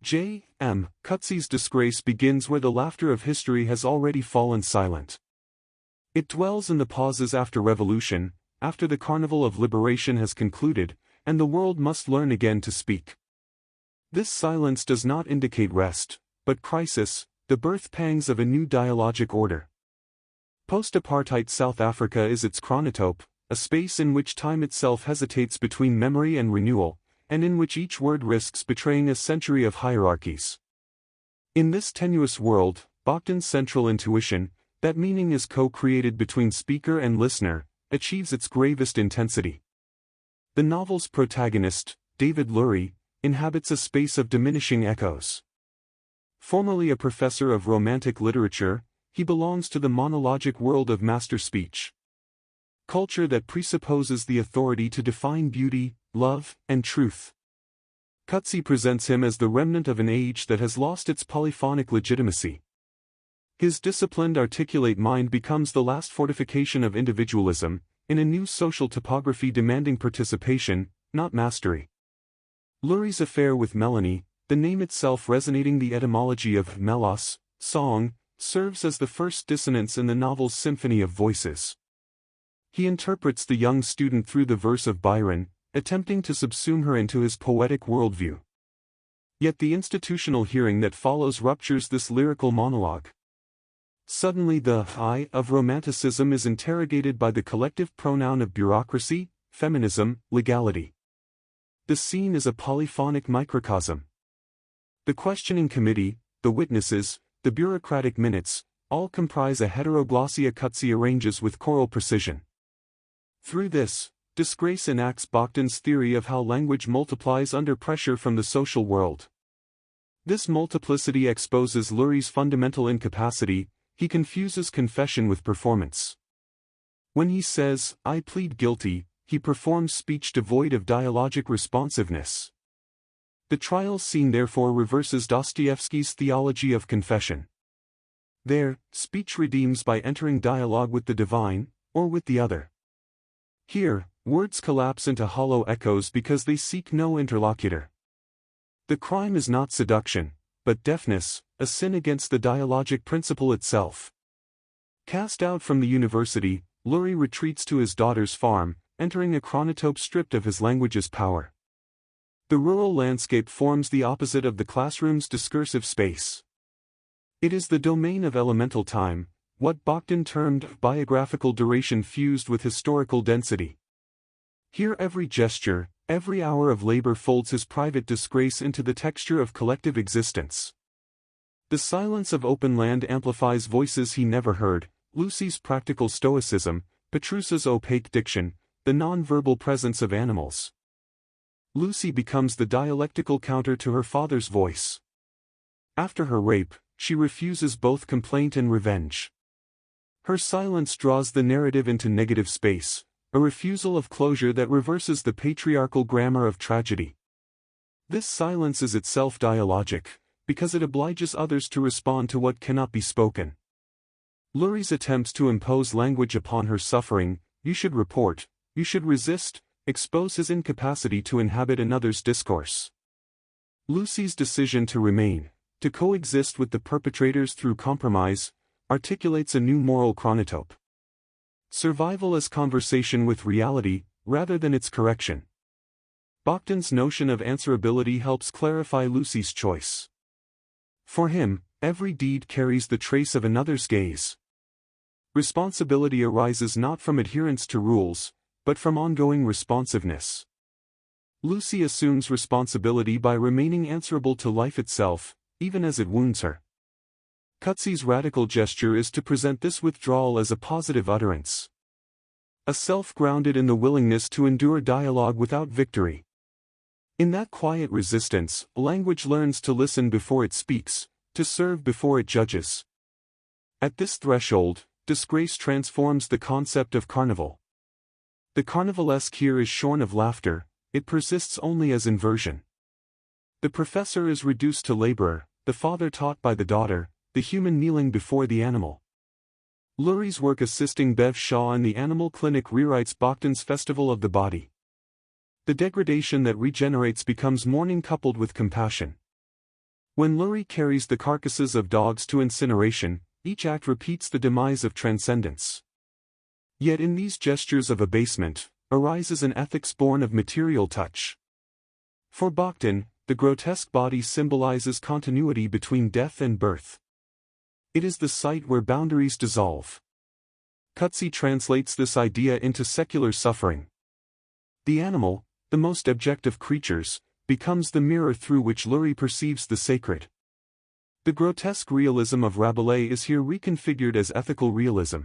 J. M. Coetzee's Disgrace begins where the laughter of history has already fallen silent. It dwells in the pauses after revolution, after the carnival of liberation has concluded, and the world must learn again to speak. This silence does not indicate rest, but crisis, the birth pangs of a new dialogic order. Post-apartheid South Africa is its chronotope, a space in which time itself hesitates between memory and renewal, and in which each word risks betraying a century of hierarchies. In this tenuous world, Bogdan's central intuition, that meaning is co-created between speaker and listener, achieves its gravest intensity. The novel's protagonist, David Lurie, inhabits a space of diminishing echoes. Formerly a professor of romantic literature, he belongs to the monologic world of master speech. Culture that presupposes the authority to define beauty, love, and truth. Coetzee presents him as the remnant of an age that has lost its polyphonic legitimacy. His disciplined articulate mind becomes the last fortification of individualism, in a new social topography demanding participation, not mastery. Lurie's affair with Melanie, the name itself resonating the etymology of melos, song, serves as the first dissonance in the novel's symphony of voices. He interprets the young student through the verse of Byron, attempting to subsume her into his poetic worldview. Yet the institutional hearing that follows ruptures this lyrical monologue. Suddenly the I of romanticism is interrogated by the collective pronoun of bureaucracy, feminism, legality. The scene is a polyphonic microcosm. The questioning committee, the witnesses, the bureaucratic minutes, all comprise a heteroglossia Coetzee arranges with choral precision. Through this, Disgrace enacts Bogdan's theory of how language multiplies under pressure from the social world. This multiplicity exposes Lurie's fundamental incapacity. He confuses confession with performance. When he says, "I plead guilty," he performs speech devoid of dialogic responsiveness. The trial scene therefore reverses Dostoevsky's theology of confession. There, speech redeems by entering dialogue with the divine, or with the other. Here, words collapse into hollow echoes because they seek no interlocutor. The crime is not seduction, but deafness, a sin against the dialogic principle itself. Cast out from the university, Lurie retreats to his daughter's farm, entering a chronotope stripped of his language's power. The rural landscape forms the opposite of the classroom's discursive space. It is the domain of elemental time, what Bogdan termed biographical duration fused with historical density. Here every gesture, every hour of labor folds his private disgrace into the texture of collective existence. The silence of open land amplifies voices he never heard, Lucy's practical stoicism, Petrussa's opaque diction, the non-verbal presence of animals. Lucy becomes the dialectical counter to her father's voice. After her rape, she refuses both complaint and revenge. Her silence draws the narrative into negative space, a refusal of closure that reverses the patriarchal grammar of tragedy. This silence is itself dialogic, because it obliges others to respond to what cannot be spoken. Lurie's attempts to impose language upon her suffering, "You should report, you should resist," expose his incapacity to inhabit another's discourse. Lucy's decision to remain, to coexist with the perpetrators through compromise, articulates a new moral chronotope. Survival as conversation with reality, rather than its correction. Bogdan's notion of answerability helps clarify Lucy's choice. For him, every deed carries the trace of another's gaze. Responsibility arises not from adherence to rules, but from ongoing responsiveness. Lucy assumes responsibility by remaining answerable to life itself, even as it wounds her. Coetzee's radical gesture is to present this withdrawal as a positive utterance. A self grounded in the willingness to endure dialogue without victory. In that quiet resistance, language learns to listen before it speaks, to serve before it judges. At this threshold, Disgrace transforms the concept of carnival. The carnivalesque here is shorn of laughter, it persists only as inversion. The professor is reduced to laborer, the father taught by the daughter, the human kneeling before the animal. Lurie's work assisting Bev Shaw in the Animal Clinic rewrites Bogdan's Festival of the Body. The degradation that regenerates becomes mourning coupled with compassion. When Lurie carries the carcasses of dogs to incineration, each act repeats the demise of transcendence. Yet in these gestures of abasement, arises an ethics born of material touch. For Bakhtin, the grotesque body symbolizes continuity between death and birth. It is the site where boundaries dissolve. Coetzee translates this idea into secular suffering. The animal, the most object of creatures, becomes the mirror through which Lurie perceives the sacred. The grotesque realism of Rabelais is here reconfigured as ethical realism.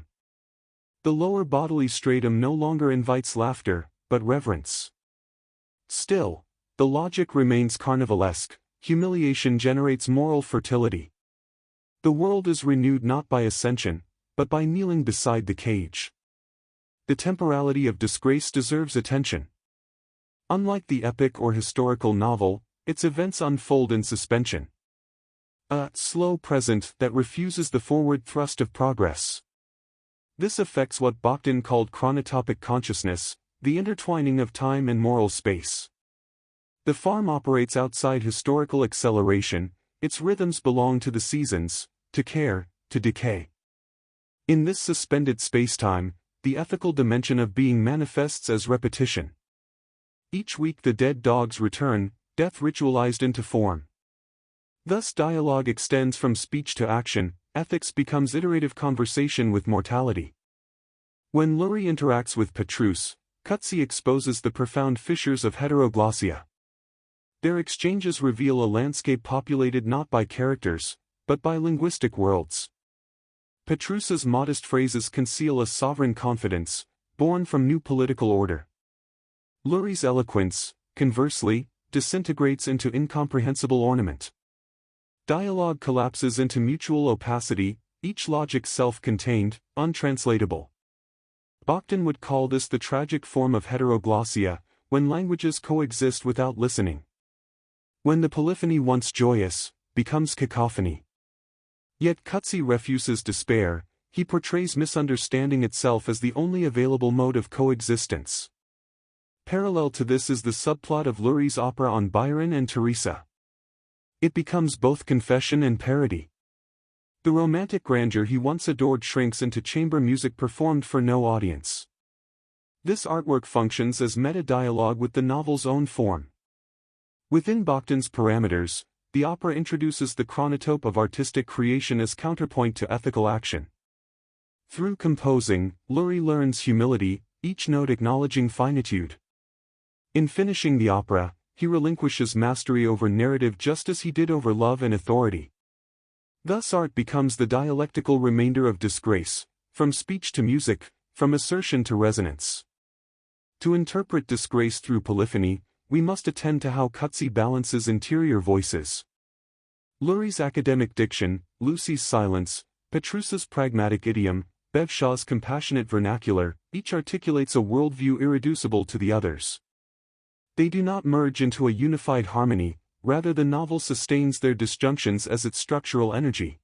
The lower bodily stratum no longer invites laughter, but reverence. Still, the logic remains carnivalesque, humiliation generates moral fertility. The world is renewed not by ascension, but by kneeling beside the cage. The temporality of disgrace deserves attention. Unlike the epic or historical novel, its events unfold in suspension. A slow present that refuses the forward thrust of progress. This affects what Bakhtin called chronotopic consciousness, the intertwining of time and moral space. The farm operates outside historical acceleration, its rhythms belong to the seasons, to care, to decay. In this suspended spacetime, the ethical dimension of being manifests as repetition. Each week the dead dogs return, death ritualized into form. Thus dialogue extends from speech to action, ethics becomes iterative conversation with mortality. When Lurie interacts with Petrus, Coetzee exposes the profound fissures of heteroglossia. Their exchanges reveal a landscape populated not by characters, but by linguistic worlds. Petrus's modest phrases conceal a sovereign confidence, born from new political order. Lurie's eloquence, conversely, disintegrates into incomprehensible ornament. Dialogue collapses into mutual opacity, each logic self-contained, untranslatable. Bakhtin would call this the tragic form of heteroglossia, when languages coexist without listening. When the polyphony once joyous, becomes cacophony. Yet Coetzee refuses despair, he portrays misunderstanding itself as the only available mode of coexistence. Parallel to this is the subplot of Lurie's opera on Byron and Teresa. It becomes both confession and parody. The romantic grandeur he once adored shrinks into chamber music performed for no audience. This artwork functions as meta-dialogue with the novel's own form. Within Bakhtin's parameters, the opera introduces the chronotope of artistic creation as counterpoint to ethical action. Through composing, Lurie learns humility, each note acknowledging finitude. In finishing the opera, he relinquishes mastery over narrative just as he did over love and authority. Thus art becomes the dialectical remainder of Disgrace, from speech to music, from assertion to resonance. To interpret Disgrace through polyphony, we must attend to how Coetzee balances interior voices. Lurie's academic diction, Lucy's silence, Petrus's pragmatic idiom, Bevshaw's compassionate vernacular, each articulates a worldview irreducible to the others. They do not merge into a unified harmony, rather the novel sustains their disjunctions as its structural energy.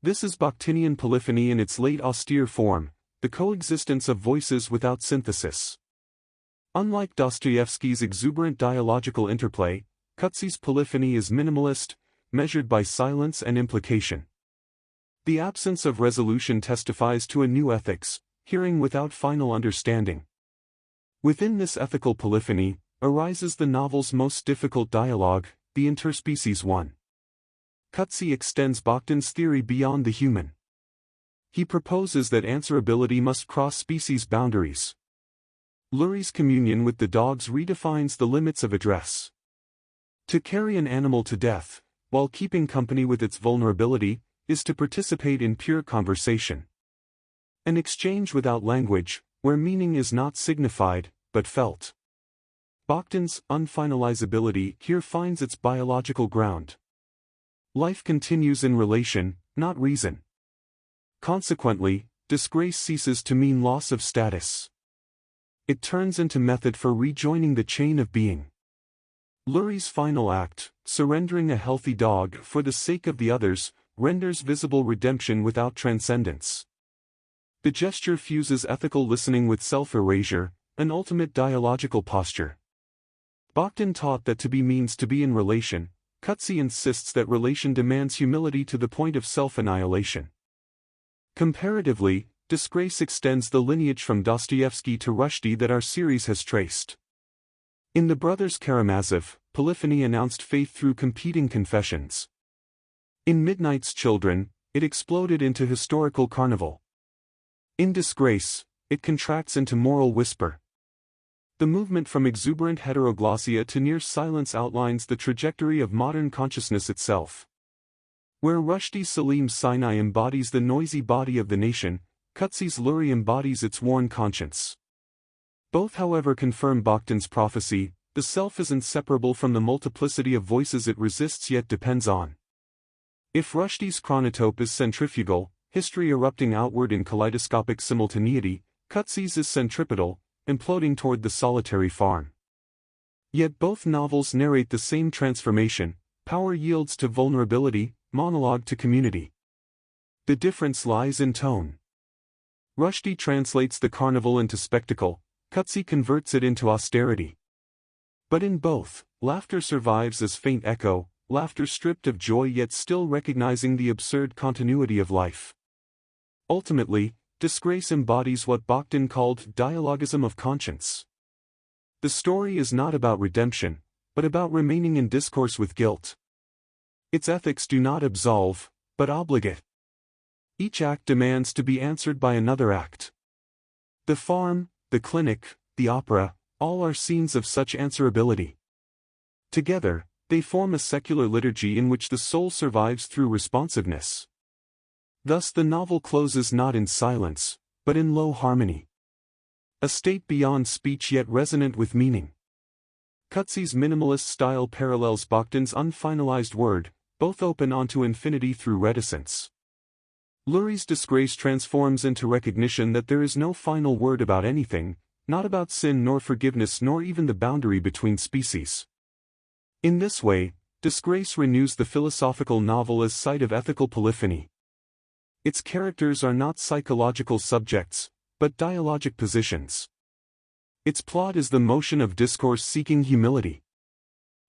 This is Bakhtinian polyphony in its late austere form, the coexistence of voices without synthesis. Unlike Dostoevsky's exuberant dialogical interplay, Coetzee's polyphony is minimalist, measured by silence and implication. The absence of resolution testifies to a new ethics, hearing without final understanding. Within this ethical polyphony, arises the novel's most difficult dialogue, the interspecies one. Coetzee extends Bakhtin's theory beyond the human. He proposes that answerability must cross species boundaries. Lurie's communion with the dogs redefines the limits of address. To carry an animal to death, while keeping company with its vulnerability, is to participate in pure conversation. An exchange without language, where meaning is not signified, but felt. Bakhtin's unfinalizability here finds its biological ground. Life continues in relation, not reason. Consequently, disgrace ceases to mean loss of status. It turns into method for rejoining the chain of being. Lurie's final act, surrendering a healthy dog for the sake of the others, renders visible redemption without transcendence. The gesture fuses ethical listening with self-erasure, an ultimate dialogical posture. Bakhtin taught that to be means to be in relation, Coetzee insists that relation demands humility to the point of self-annihilation. Comparatively, Disgrace extends the lineage from Dostoevsky to Rushdie that our series has traced. In The Brothers Karamazov, polyphony announced faith through competing confessions. In Midnight's Children, it exploded into historical carnival. In Disgrace, it contracts into moral whisper. The movement from exuberant heteroglossia to near silence outlines the trajectory of modern consciousness itself. Where Rushdie's Salim Sinai embodies the noisy body of the nation, Coetzee's Lurie embodies its worn conscience. Both however confirm Bakhtin's prophecy: the self is inseparable from the multiplicity of voices it resists yet depends on. If Rushdie's chronotope is centrifugal, history erupting outward in kaleidoscopic simultaneity, Coetzee's is centripetal, imploding toward the solitary farm. Yet both novels narrate the same transformation: power yields to vulnerability, monologue to community. The difference lies in tone. Rushdie translates the carnival into spectacle, Coetzee converts it into austerity. But in both, laughter survives as faint echo, laughter stripped of joy yet still recognizing the absurd continuity of life. Ultimately, Disgrace embodies what Bakhtin called dialogism of conscience. The story is not about redemption, but about remaining in discourse with guilt. Its ethics do not absolve, but obligate. Each act demands to be answered by another act. The farm, the clinic, the opera, all are scenes of such answerability. Together, they form a secular liturgy in which the soul survives through responsiveness. Thus the novel closes not in silence, but in low harmony. A state beyond speech yet resonant with meaning. Coetzee's minimalist style parallels Bakhtin's unfinalized word, both open onto infinity through reticence. Lurie's Disgrace transforms into recognition that there is no final word about anything, not about sin nor forgiveness nor even the boundary between species. In this way, Disgrace renews the philosophical novel as site of ethical polyphony. Its characters are not psychological subjects, but dialogic positions. Its plot is the motion of discourse seeking humility.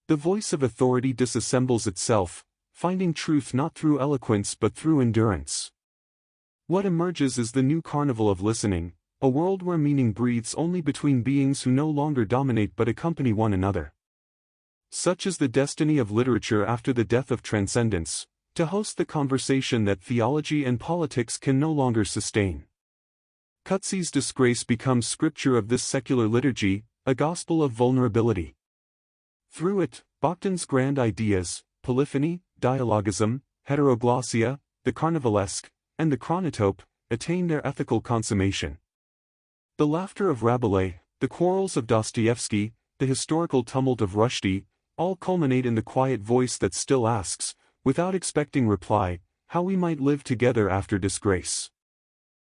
The voice of authority disassembles itself, finding truth not through eloquence but through endurance. What emerges is the new carnival of listening, a world where meaning breathes only between beings who no longer dominate but accompany one another. Such is the destiny of literature after the death of transcendence, to host the conversation that theology and politics can no longer sustain. Coetzee's Disgrace becomes scripture of this secular liturgy, a gospel of vulnerability. Through it, Bakhtin's grand ideas, polyphony, dialogism, heteroglossia, the carnivalesque, and the chronotope, attain their ethical consummation. The laughter of Rabelais, the quarrels of Dostoevsky, the historical tumult of Rushdie, all culminate in the quiet voice that still asks, without expecting reply, how we might live together after disgrace.